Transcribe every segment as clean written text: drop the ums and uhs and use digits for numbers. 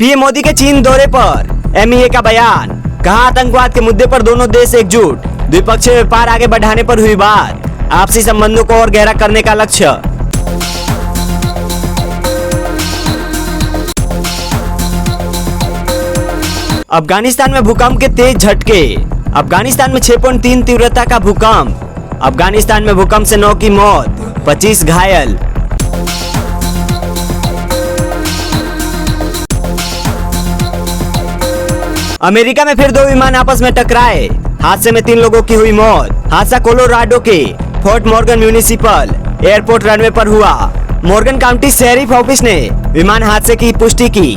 PM Modi के चीन दौरे पर एमईए का बयान, कहा आतंकवाद के मुद्दे पर दोनों देश एकजुट। द्विपक्षीय व्यापार आगे बढ़ाने पर हुई बात, आपसी संबंधों को और गहरा करने का लक्ष्य। अफगानिस्तान में भूकंप के तेज झटके, अफगानिस्तान में 6.3 तीव्रता का भूकंप। अफगानिस्तान में भूकंप से 9 की मौत, 25 घायल। अमेरिका में फिर 2 विमान आपस में टकराए, हादसे में 3 लोगों की हुई मौत। हादसा कोलोराडो के fort Morgan municipal airport runway पर हुआ। मॉर्गन काउंटी शेरिफ ऑफिस ने विमान हादसे की पुष्टि की।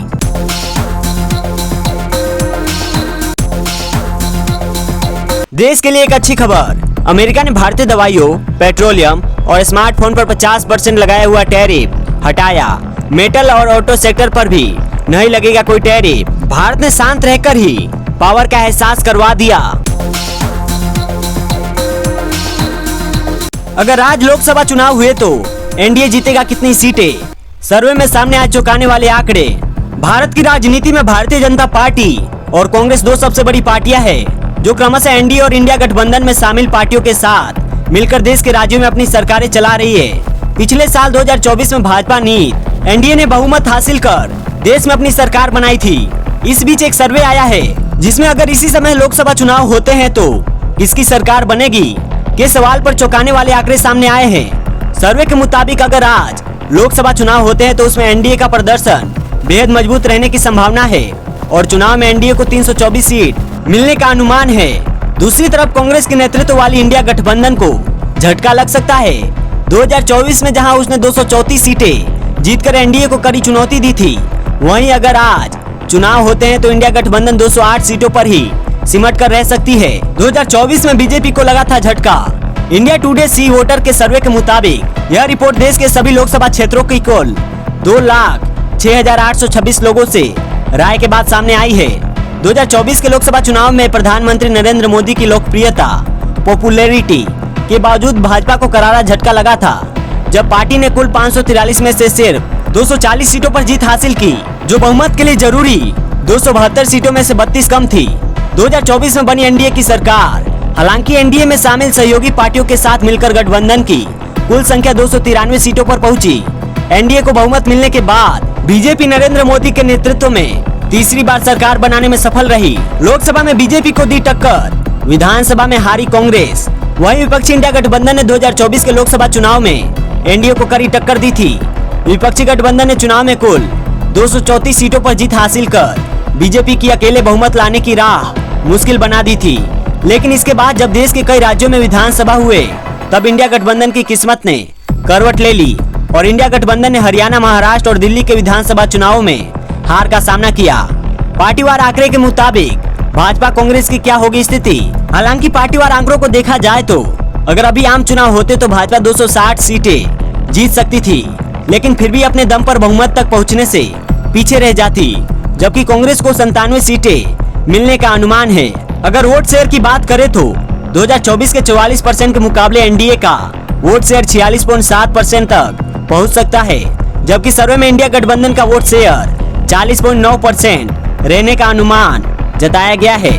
देश के लिए एक अच्छी खबर, अमेरिका ने भारतीय दवाइयों, पेट्रोलियम और स्मार्टफोन पर 50% लगाया हुआ टैरिफ हटाया। मेटल और ऑटो सेक्टर पर भी नहीं लगेगा कोई टैरिफ। भारत ने शांत रहकर ही पावर का एहसास करवा दिया। अगर आज लोकसभा चुनाव हुए तो एनडीए जीतेगा कितनी सीटें? सर्वे में सामने आ चौंकाने वाले आंकड़े। भारत की राजनीति में भारतीय जनता पार्टी और कांग्रेस 2 सबसे बड़ी पार्टियां हैं, जो क्रमशः एनडीए और इंडिया गठबंधन में शामिल पार्टियों के साथ मिलकर देश के राज्यों में अपनी सरकारें चला रही है। पिछले साल 2024 में भाजपा नीत एनडीए ने बहुमत हासिल कर देश में अपनी सरकार बनाई थी। इस बीच एक सर्वे आया है जिसमें अगर इसी समय लोकसभा चुनाव होते हैं तो किसकी सरकार बनेगी के सवाल पर चौंकाने वाले आंकड़े सामने आए हैं। सर्वे के मुताबिक अगर आज लोकसभा चुनाव होते हैं तो उसमें एनडीए का प्रदर्शन बेहद मजबूत रहने की संभावना है और चुनाव में एनडीए को 324 सीट मिलने का अनुमान है। दूसरी तरफ कांग्रेस के नेतृत्व वाली इंडिया गठबंधन को झटका लग सकता है। 2024 में जहां उसने 234 सीटें जीतकर एनडीए को कड़ी चुनौती दी थी, वहीं अगर आज चुनाव होते हैं तो इंडिया गठबंधन 208 सीटों पर ही सिमट कर रह सकती है। 2024 में बीजेपी को लगा था झटका। इंडिया टुडे सी वोटर के सर्वे के मुताबिक यह रिपोर्ट देश के सभी लोकसभा क्षेत्रों की कुल 2,06,826 लोगों से राय के बाद सामने आई है। 2024 के लोकसभा चुनाव में प्रधानमंत्री नरेंद्र मोदी की लोकप्रियता पॉपुलैरिटी के बावजूद भाजपा को करारा झटका लगा था, जब पार्टी ने कुल 543 में से सिर्फ 240 सीटों पर जीत हासिल की, जो बहुमत के लिए जरूरी 272 सीटों में से 32 कम थी। 2024 में बनी एनडीए की सरकार, हालांकि एनडीए में शामिल सहयोगी पार्टियों के साथ मिलकर गठबंधन की कुल संख्या 293 सीटों पर पहुंची। एनडीए को बहुमत मिलने के बाद बीजेपी नरेंद्र मोदी के नेतृत्व में तीसरी बार सरकार बनाने में सफल रही। लोकसभा में बीजेपी को दी टक्कर, विधानसभा में हारी कांग्रेस। वहीं विपक्षी इंडिया गठबंधन ने 2024 के लोकसभा चुनाव में एनडीए को कड़ी टक्कर दी थी। विपक्षी गठबंधन ने चुनाव में कुल 234 सीटों पर जीत हासिल कर बीजेपी की अकेले बहुमत लाने की राह मुश्किल बना दी थी। लेकिन इसके बाद जब देश के कई राज्यों में विधानसभा हुए, तब इंडिया गठबंधन की किस्मत ने करवट ले ली और इंडिया गठबंधन ने हरियाणा, महाराष्ट्र और दिल्ली के विधानसभा चुनावों में हार का सामना किया। पार्टीवार आंकड़े के मुताबिक भाजपा कांग्रेस की क्या होगी स्थिति? हालांकि पार्टीवार आंकड़ों को देखा जाए तो अगर अभी आम चुनाव होते तो भाजपा 260 सीटें जीत सकती थी, लेकिन फिर भी अपने दम पर बहुमत तक पहुंचने से पीछे रह जाती, जबकि कांग्रेस को 97 सीटें मिलने का अनुमान है। अगर वोट शेयर की बात करें तो 2024 के 44% के मुकाबले एनडीए का वोट शेयर 46.7% तक पहुंच सकता है, जबकि सर्वे में इंडिया गठबंधन का वोट शेयर 40.9% रहने का अनुमान जताया गया है।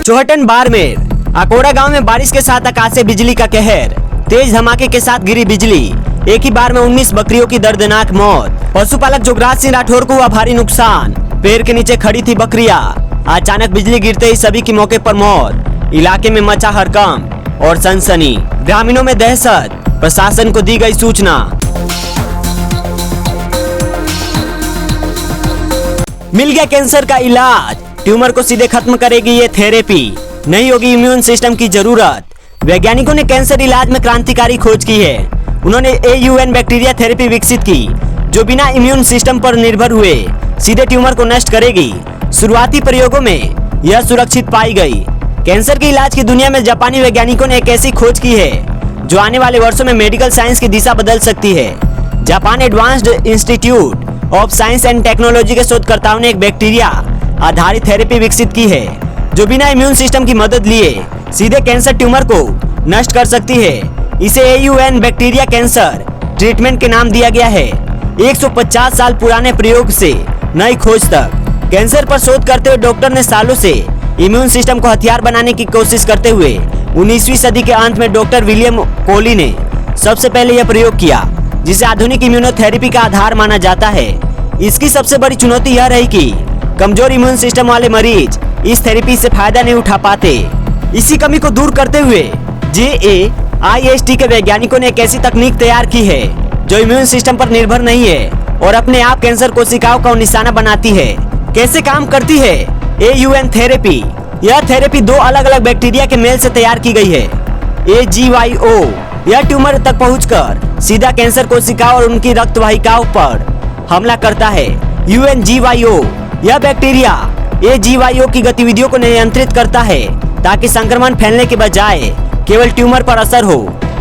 चौहटन बाड़मेर, अकोड़ा गांव में बारिश के साथ आकाशीय बिजली का कहर, तेज धमाके के साथ गिरी बिजली, एक ही बार में 19 बकरियों की दर्दनाक मौत। पशुपालक जोगराज सिंह राठौर को हुआ भारी नुकसान, पेड़ के नीचे खड़ी थी बकरियां, अचानक बिजली गिरते ही सभी की मौके पर मौत। इलाके में मचा हड़कंप और सनसनी, ग्रामीणों में दहशत, प्रशासन को दी गई सूचना। मिल गया कैंसर का इलाज, ट्यूमर को सीधे खत्म करेगी ये थेरेपी, नहीं होगी इम्यून सिस्टम की जरूरत। वैज्ञानिकों ने कैंसर इलाज में क्रांतिकारी खोज की है। उन्होंने AUN बैक्टीरिया थेरेपी विकसित की, जो बिना इम्यून सिस्टम पर निर्भर हुए सीधे ट्यूमर को नष्ट करेगी। शुरुआती प्रयोगों में यह सुरक्षित पाई गई। कैंसर के इलाज की दुनिया में जापानी वैज्ञानिकों ने एक ऐसी खोज की है जो आने वाले वर्षों में मेडिकल साइंस की दिशा बदल सकती है। Japan advanced institute of science and technology के शोधकर्ताओं ने एक बैक्टीरिया आधारित थेरेपी विकसित की है, जो बिना इम्यून सिस्टम की मदद लिए सीधे कैंसर ट्यूमर को नष्ट कर सकती है। इसे AUN बैक्टीरिया कैंसर ट्रीटमेंट के नाम दिया गया है। 150 साल पुराने प्रयोग से नई खोज तक कैंसर पर शोध करते हुए डॉक्टर ने सालों से इम्यून सिस्टम को हथियार बनाने की कोशिश करते हुए 19वीं सदी के अंत में डॉक्टर विलियम कोली ने सबसे पहले यह प्रयोग किया, जिसे आधुनिक इम्यूनोथेरेपी का आधार माना जाता है। इसकी सबसे बड़ी चुनौती यह रही कि कमजोर इम्यून सिस्टम वाले मरीज इस थेरेपी से फायदा नहीं उठा पाते। इसी कमी को दूर करते हुए JAIST के वैज्ञानिकों ने एक ऐसी तकनीक तैयार की है जो इम्यून सिस्टम पर निर्भर नहीं है और अपने आप कैंसर कोशिकाओं का निशाना बनाती है। कैसे काम करती है AUN थेरेपी? यह थेरेपी दो अलग अलग बैक्टीरिया के मेल से तैयार की गई है। AGYO यह ट्यूमर तक पहुंचकर सीधा कैंसर कोशिकाओं और उनकी रक्त वाहिकाओं पर हमला करता है। UNGYO यह बैक्टीरिया AGYO की गतिविधियों को नियंत्रित करता है ताकि संक्रमण फैलने के बजाय केवल ट्यूमर पर असर हो।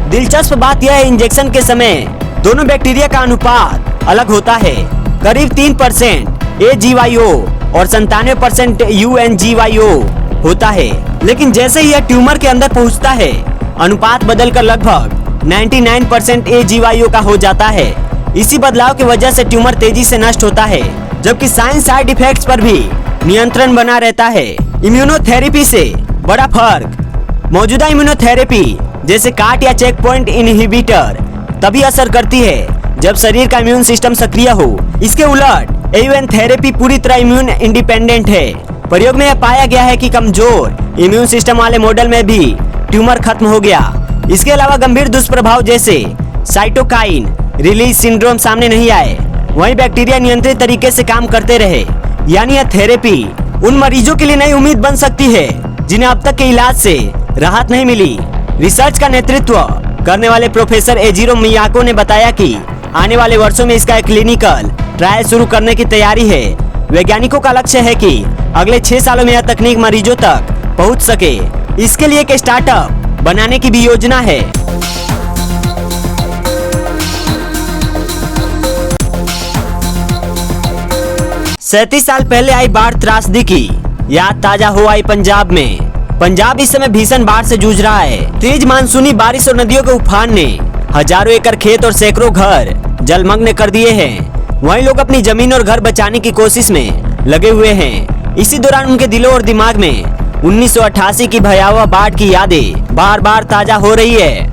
दिलचस्प बात यह है, इंजेक्शन के समय दोनों बैक्टीरिया का अनुपात अलग होता है। करीब 3% AGYO और 97% UNGYO होता है, लेकिन जैसे ही यह ट्यूमर के अंदर पहुंचता है अनुपात बदलकर लगभग 99% AGYO का हो जाता है। इसी बदलाव की वजह से ट्यूमर तेजी से नष्ट होता है, जबकि साइड इफेक्ट्स पर भी नियंत्रण बना रहता है। इम्यूनोथेरेपी से बड़ा फर्क, मौजूदा इम्यूनोथेरेपी जैसे काट या चेक पॉइंट इनहिबिटर तभी असर करती है जब शरीर का इम्यून सिस्टम सक्रिय हो। इसके उलट AUN थेरेपी पूरी तरह इम्यून इंडिपेंडेंट है। प्रयोग में यह पाया गया है कि कमजोर इम्यून सिस्टम वाले मॉडल में भी ट्यूमर खत्म हो गया। इसके अलावा गंभीर दुष्प्रभाव जैसे साइटोकाइन रिलीज सिंड्रोम सामने नहीं आए। वहीं बैक्टीरिया नियंत्रित तरीके से काम करते रहे। यानी यह थेरेपी उन मरीजों के लिए नई उम्मीद बन सकती है जिन्हें अब तक के इलाज से राहत नहीं मिली। रिसर्च का नेतृत्व करने वाले प्रोफेसर एजिरो मियाको ने बताया कि आने वाले वर्षों में इसका क्लिनिकल ट्रायल शुरू करने की तैयारी है। वैज्ञानिकों का लक्ष्य है कि अगले 6 सालों में यह तकनीक मरीजों तक पहुंच सके। इसके लिए एक स्टार्टअप बनाने की भी योजना है। सैंतीस साल पहले आई बाढ़ त्रासदी की याद ताजा हो आई पंजाब में। पंजाब इस समय भीषण बाढ़ से जूझ रहा है। तेज मानसूनी बारिश और नदियों के उफान ने हजारों एकड़ खेत और सैकड़ों घर जलमग्न कर दिए हैं। वहीं लोग अपनी जमीन और घर बचाने की कोशिश में लगे हुए हैं। इसी दौरान उनके दिलों और दिमाग में 1988 की भयावह बाढ़ की यादें बार बार ताजा हो रही है।